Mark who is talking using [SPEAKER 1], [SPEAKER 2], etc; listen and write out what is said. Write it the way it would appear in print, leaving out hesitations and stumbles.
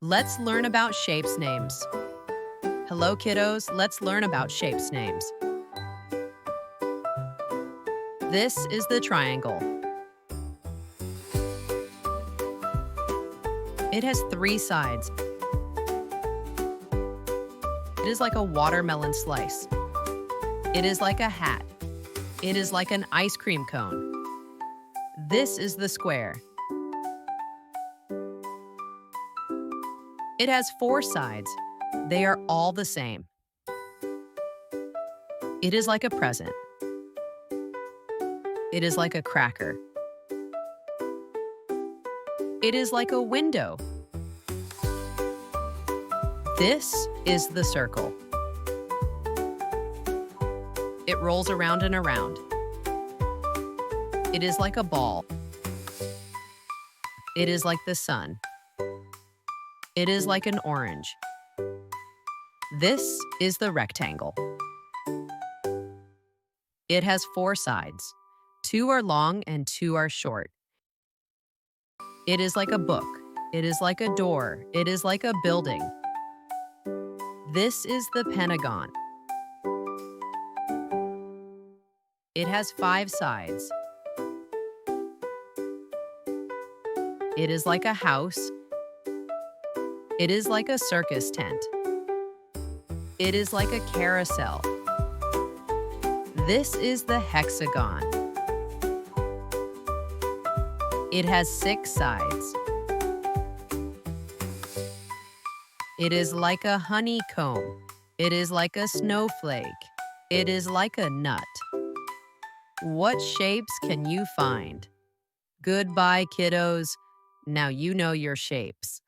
[SPEAKER 1] Let's learn about shapes names. Hello, kiddos. Let's learn about shapes names. This is the triangle. It has 3 sides. It is like a watermelon slice. It is like a hat. It is like an ice cream cone. This is the square. It has 4 sides. They are all the same. It is like a present. It is like a cracker. It is like a window. This is the circle. It rolls around and around. It is like a ball. It is like the sun. It is like an orange. This is the rectangle. It has 4 sides. 2 are long and 2 are short. It is like a book. It is like a door. It is like a building. This is the pentagon. It has 5 sides. It is like a house. It is like a circus tent. It is like a carousel. This is the hexagon. It has 6 sides. It is like a honeycomb. It is like a snowflake. It is like a nut. What shapes can you find? Goodbye, kiddos. Now you know your shapes.